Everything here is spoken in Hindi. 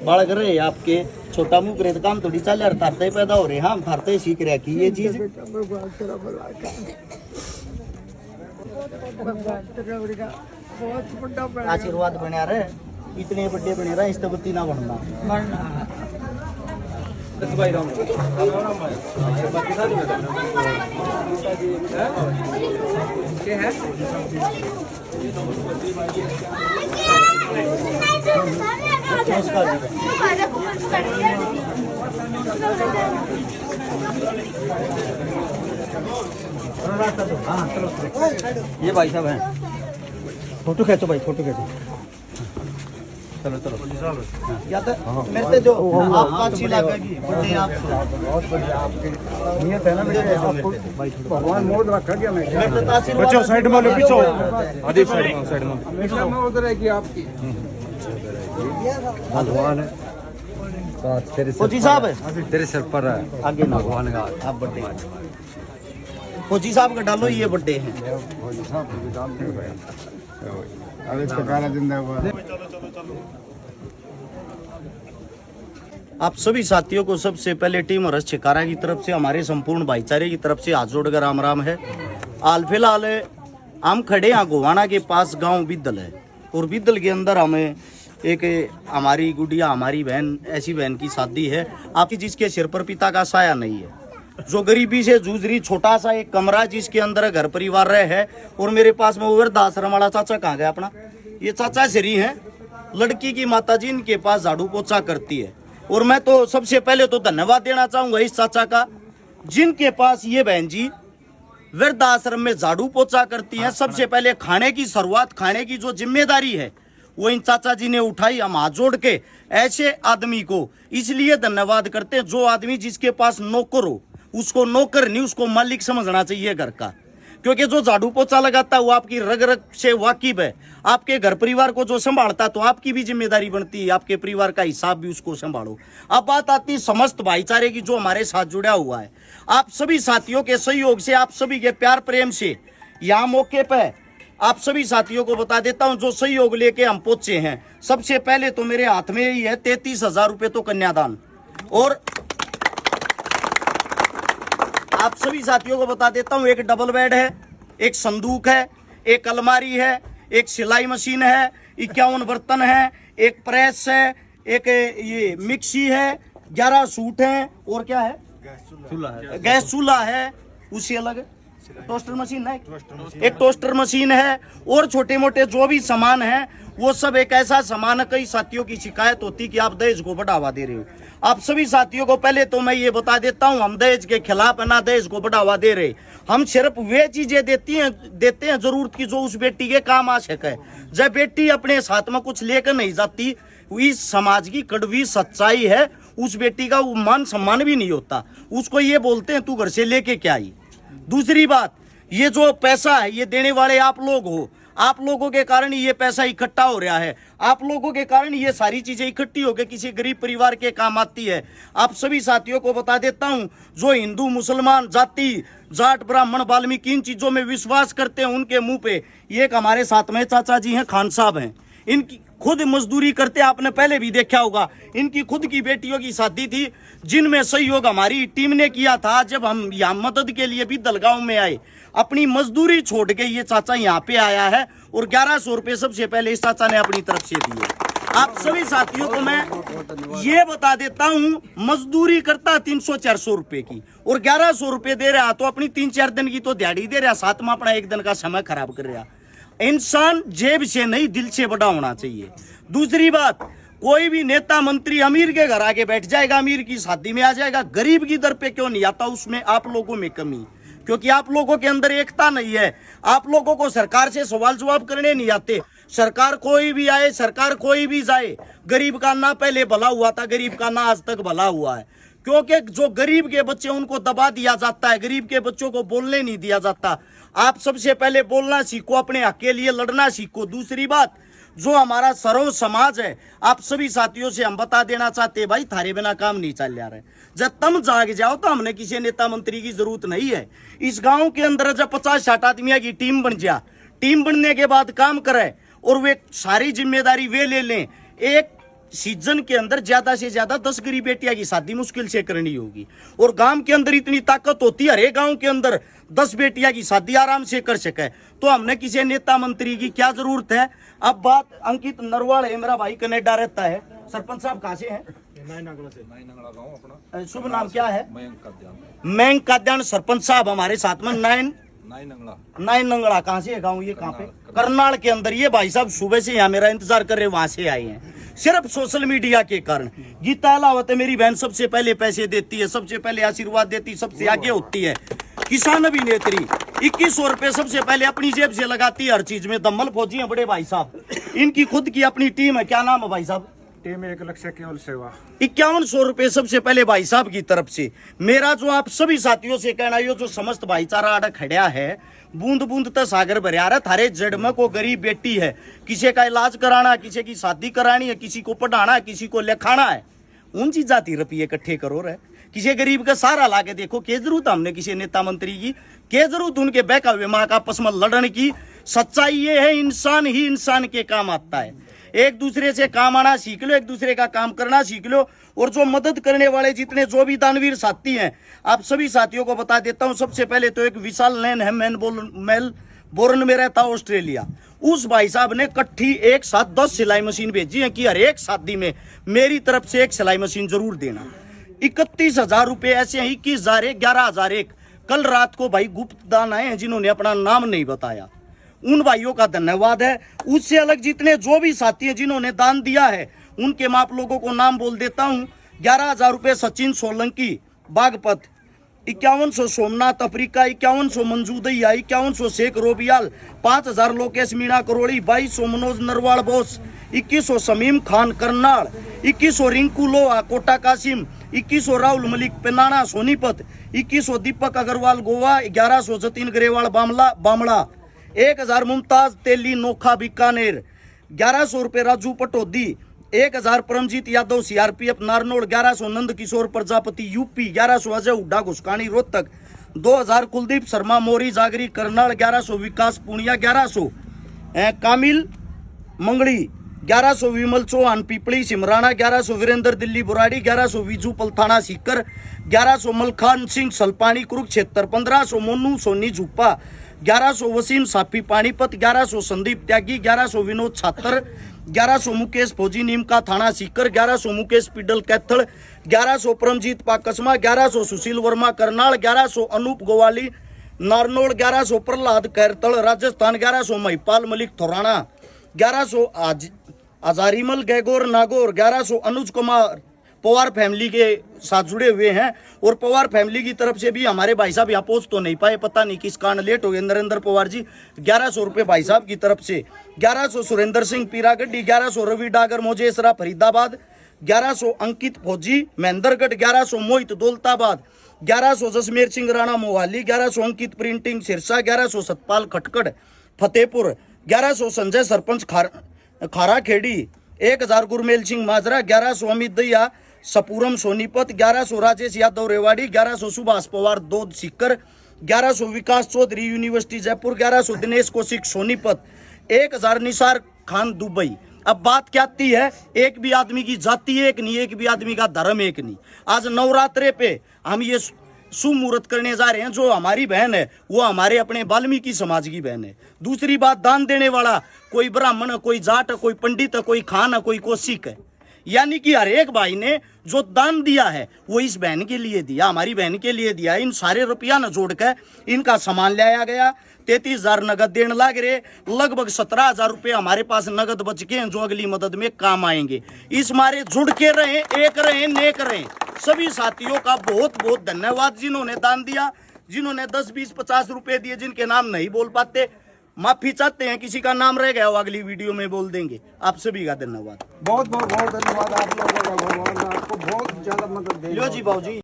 बाल कर रहे आपके छोटा मुंह करे काम थोड़ी चल यार थारते पैदा हो रहे हम थारते सीख रहे की ये चीज आशीर्वाद बना रहे इतने बड़े बने रहे इस्तबत्ती ना बनना ये भाई साहब हैं फोटो खींचो भाई फोटो खींचो चलो चलो या तो मेरे से जो आपका अच्छी लगेगी बर्थडे आप बहुत बढ़िया आपकी नियत है ना बेटे आपको भगवान मोद रखा क्या मैं बच्चों साइड में लो पीछे आदि साइड में हमेशा मैं उधर है कि आपकी भगवान है तेरे फौजी साहब है तेरे सर पर है आगे ना भगवान का आप बर्थडे फौजी साहब का डालो ये बर्थडे है फौजी साहब को डाल दे भाई अब इसका काला जिंदाबाद आप सभी साथियों को सबसे पहले टीम और छिकारा की तरफ से हमारे संपूर्ण भाईचारे की तरफ से हाथ जोड़कर राम राम है। हाल फिलहाल हम खड़े हैं गोवाना के पास गांव बिद्दल है और बिद्दल के अंदर हमें एक हमारी गुड़िया हमारी बहन ऐसी बहन की शादी है आपकी जिसके सिर पर पिता का साया नहीं है जो गरीबी से जूझ रही छोटा सा एक कमरा जिसके अंदर घर परिवार रहे है और मेरे पास में वृद्धाश्रम वाला चाचा कहाँ गया अपना ये चाचा श्री है लड़की की माता जी इनके पास झाड़ू पोछा करती है और मैं तो सबसे पहले तो धन्यवाद देना चाहूंगा इस चाचा का जिनके पास ये बहन जी वृद्धाश्रम में झाड़ू पोछा करती हैं। सबसे पहले खाने की शुरुआत खाने की जो जिम्मेदारी है वो इन चाचा जी ने उठाई। हम हाथ जोड़ के ऐसे आदमी को इसलिए धन्यवाद करते हैं जो आदमी जिसके पास नौकर हो उसको नौकर नहीं उसको मालिक समझना चाहिए घर का क्योंकि जो झाड़ू पोछा लगाता है वो आपकी रग रग से वाकिफ है। आपके घर परिवार को जो संभालता तो आपकी भी जिम्मेदारी बनती है आपके परिवार का हिसाब भी उसको संभालो। अब बात आती समस्त भाईचारे की जो हमारे साथ जुड़ा हुआ है आप सभी साथियों के सहयोग से आप सभी के प्यार प्रेम से यहाँ मौके पर आप सभी साथियों को बता देता हूँ जो सहयोग लेके हम पहुंचे हैं। सबसे पहले तो मेरे हाथ में ही है 33,000 रुपये तो कन्यादान और आप सभी साथियों को बता देता हूं एक डबल बेड है एक संदूक है एक अलमारी है एक सिलाई मशीन है 51 बर्तन है एक प्रेस है एक ये मिक्सी है 11 सूट है और क्या है गैस चूल्हा है उसी अलग टोस्टर मशीन है एक टोस्टर मशीन है और छोटे मोटे जो भी सामान है वो सब एक ऐसा सामान है। कई साथियों की शिकायत होती कि आप दहेज को बढ़ावा दे रहे हो। आप सभी साथियों को पहले तो मैं ये बता देता हूं हम दहेज के खिलाफ है ना दहेज को बढ़ावा दे रहे। हम सिर्फ वे चीजें देते हैं जरूरत की जो उस बेटी के काम आ सके। जब बेटी अपने साथ में कुछ लेकर नहीं जाती इस समाज की कड़वी सच्चाई है उस बेटी का मान सम्मान भी नहीं होता। उसको ये बोलते हैं तू घर से लेके क्या आई। दूसरी बात ये जो पैसा है ये देने वाले आप लोग हो। आप लोगों के कारण ये पैसा इकट्ठा हो रहा है। आप लोगों के कारण ये सारी चीजें इकट्ठी होकर किसी गरीब परिवार के काम आती है। आप सभी साथियों को बता देता हूं जो हिंदू मुसलमान जाति जाट ब्राह्मण वाल्मीकि इन चीजों में विश्वास करते हैं उनके मुंह पे ये एक हमारे साथ में चाचा जी हैं खान साहब हैं। इनकी खुद मजदूरी करते आपने पहले भी देखा होगा। इनकी खुद की बेटियों की शादी थी जिनमें सहयोग हमारी टीम ने किया था। जब हम यहाँ मदद के लिए भी दलगांव में आए अपनी मजदूरी छोड़ के ये चाचा यहाँ पे आया है और 1100 रुपये सबसे पहले इस चाचा ने अपनी तरफ से दिए। आप सभी साथियों को मैं ये बता देता हूँ मजदूरी करता 300-400 रुपये की और 1100 रुपये दे रहा तो अपनी 3-4 दिन की तो दिहाड़ी दे रहा साथ में अपना एक दिन का समय खराब कर रहा। इंसान जेब से नहीं दिल से बड़ा होना चाहिए। दूसरी बात कोई भी नेता मंत्री अमीर के घर आके बैठ जाएगा अमीर की शादी में आ जाएगा गरीब की दर पे क्यों नहीं आता। उसमें आप लोगों में कमी क्योंकि आप लोगों के अंदर एकता नहीं है। आप लोगों को सरकार से सवाल जवाब करने नहीं आते। सरकार कोई भी आए सरकार कोई भी जाए गरीब का ना पहले भला हुआ था गरीब का ना आज तक भला हुआ है क्योंकि जो गरीब के बच्चे उनको दबा दिया जाता है। गरीब के बच्चों को बोलने नहीं दिया जाता। आप सबसे पहले बोलना सीखो अपने हक के लिए लड़ना सीखो। दूसरी बात जो हमारा सर्व समाज है आप सभी साथियों से हम बता देना चाहते भाई थारे बिना काम नहीं चल जा रहा है। जब तुम जाग जाओ तो हमने किसी नेता मंत्री की जरूरत नहीं है। इस गांव के अंदर जब 50-60 आदमियों की टीम बन जा टीम बनने के बाद काम करे और वे सारी जिम्मेदारी वे ले लें। एक सीजन के अंदर ज्यादा से ज्यादा 10 गरीब बेटियां की शादी मुश्किल से करनी होगी, और गांव के अंदर इतनी ताकत होती है हर एक गांव के अंदर 10 बेटियां की शादी आराम से कर सके, तो हमने किसी नेता मंत्री की क्या जरूरत है। अब बात अंकित नरवाल है, मेरा भाई कनाडा रहता है। सरपंच साहब कहाँ से हैं? शुभ नाम क्या है? मयंक काद्यान। सरपंच साहब हमारे साथ में नाइन नंगड़ा। कहाँ से है गाँव ये? कहाँ पे? करनाल के अंदर। ये भाई साहब सुबह से यहाँ मेरा इंतजार कर रहे, वहां से आए हैं सिर्फ सोशल मीडिया के कारण। गीता अलावत है मेरी बहन, सबसे पहले पैसे देती है, सबसे पहले आशीर्वाद देती, सबसे आगे होती है। किसान अभिनेत्री 2100 रुपए सबसे पहले अपनी जेब से लगाती है हर चीज में। दम्मल फौजी है बड़े भाई साहब, इनकी खुद की अपनी टीम है। क्या नाम है भाई साहब? टीम 1 लक्ष्य केवल सेवा। 5100 रुपए सबसे पहले भाई साहब की तरफ से। मेरा जो आप सभी साथियों से कहना, ये जो समस्त भाईचारा आड़ा खड़ा है, बूंद बूंद तक सागर भरिया रहा। थारे जड़ में को गरीब बेटी है, किसी का इलाज कराना, किसी की शादी करानी है, किसी को पढ़ाना, किसी को लिखाना है, उन चीज जाती रुपये इकट्ठे करो रहे। किसी गरीब का सहारा लाके देखो। के जरूरत हमने किसी नेता मंत्री की? के जरूरत उनके बहका हुए माँ का आपस में लड़ने की? सच्चाई ये है, इंसान ही इंसान के काम आता है। एक दूसरे से काम आना सीख लो, एक दूसरे का काम करना सीख लो। और जो मदद करने वाले जितने जो भी दानवीर साथी हैं, आप सभी साथियों को बता देता हूं। सबसे पहले तो एक विशाल नैन है, मेलबोर्न में रहता ऑस्ट्रेलिया। उस भाई साहब ने इकट्ठी एक साथ 10 सिलाई मशीन भेजी है कि हर एक शादी में मेरी तरफ से एक सिलाई मशीन जरूर देना। 31,000 रुपए ऐसे हैं, 21,000 एक, 11,000 एक। कल रात को भाई गुप्त दान आए हैं जिन्होंने अपना नाम नहीं बताया, उन भाइयों का धन्यवाद है। उससे अलग जितने जो भी साथी हैं जिन्होंने दान दिया है, उनके मैं आप लोगों को नाम बोल देता हूं। 11,000 रुपए सचिन सोलंकी बागपत, 5100 सोमनाथ अफ्रीका, 5100 मंजू दैया, 5100 शेख रोबियाल, 5000 लोकेश मीणा करोड़ी, 2200 मनोज नरवाल बोस, 2100 समीम खान करनाल, 2100 रिंकू लोहा कोटा कासिम, 2100 राहुल मलिक पेनाना सोनीपत, 2100 दीपक अग्रवाल गोवा, 1100 जतिन ग्रेवाल बामड़ा, 1000 मुमताज तेली नोखा बीकानेर, 1100 रुपए राजू पटोदी, 1000 परमजीत यादव सीआरपीएफ नारनौल, 1100 नंद किशोर प्रजापति यूपी, 1100 अजय हुड्डा घुसकानी रोहतक, 2000 कुलदीप शर्मा मोरी जागरी करनाल, 1100 विकास पुनिया, 1100 कामिल मंगड़ी, 1100 विमल चौहान पीपली सिमराना, 1100 वीरेंद्र दिल्ली बुराड़ी, 1100 विजू पलथाना सीकर, 1100 मलखान सिंह सलपानी कुरुक्षेत्र, 1500 मोनू सोनी झुप्पा, 1100 वसीम साफी पानीपत, 1100 संदीप त्यागी, 1100 विनोद छात्र, 1100 मुकेश फौजी नीमका थाना सीकर, 1100 मुकेश पिडल कैथल, 1100 परमजीत पाकसमा, 1100 सुशील वर्मा करनाल, 1100 अनूप गोवाली नारनौल, 1100 प्रहलाद कैरतल राजस्थान, 1100 महिपाल मलिक थोराना, 1100 अजारिमल गैगोर नागौर, 1100 अनुज कुमार पवार फैमिली के साथ जुड़े हुए हैं। और पवार फैमिली की तरफ से भी हमारे भाई साहब यहाँ पहुंच तो नहीं पाए, पता नहीं किस कारण लेट हो गए। नरेंद्र पवार जी 1100 रुपए भाई साहब की तरफ से, 1100 सुरेंद्र सिंह पीरागढ़ी, 1100 रवि डागर मोजेसरा फरीदाबाद, 1100 अंकित फौजी महेंद्रगढ़, 1100 मोहित दौलताबाद, 1100 जसमेर सिंह राणा मोहाली, 1100 अंकित प्रिंटिंग सिरसा, 1100 सतपाल खटकड़ फतेहपुर, 1100 संजय सरपंच खारा खेड़ी, 1000 गुरमेल सिंह माजरा, 1100 अमित दैया सपूरम सोनीपत, 1100 राजेश यादव रेवाड़ी, 1100 सुभाष पवार दोद सीकर, 1100 विकास चौधरी यूनिवर्सिटी जयपुर, 1100 दिनेश कौशिक सोनीपत, 1000 निसार खान दुबई। अब बात क्या आती है, एक भी आदमी की जाति एक नहीं, एक भी आदमी का धर्म एक नहीं। आज नवरात्रे पे हम ये शुभ मुहूर्त करने जा रहे हैं। जो हमारी बहन है वो हमारे अपने वाल्मीकि समाज की बहन है। दूसरी बात, दान देने वाला कोई ब्राह्मण है, कोई जाट है, कोई पंडित है, कोई खान है, कोई कोशिक है। यानी कि हर एक भाई ने जो दान दिया है वो इस बहन के लिए दिया, हमारी बहन के लिए दिया। इन सारे रुपया न जोड़कर इनका सामान लाया गया। 33,000 नगद देने लग रहे, लगभग 17,000 रुपये हमारे पास नगद बच के हैं जो अगली मदद में काम आएंगे। इस मारे जुड़ के रहें, एक रहें, नेक रहें। सभी साथियों का बहुत बहुत धन्यवाद जिन्होंने दान दिया, जिन्होंने 10, 20, 50 रुपए दिए, जिनके नाम नहीं बोल पाते माफी चाहते हैं, किसी का नाम रह गया हो अगली वीडियो में बोल देंगे। आप सभी का धन्यवाद, बहुत बहुत बहुत धन्यवाद आप लोगों का। भगवान आपको बहुत ज्यादा मदद दे। लो जी बाबू जी।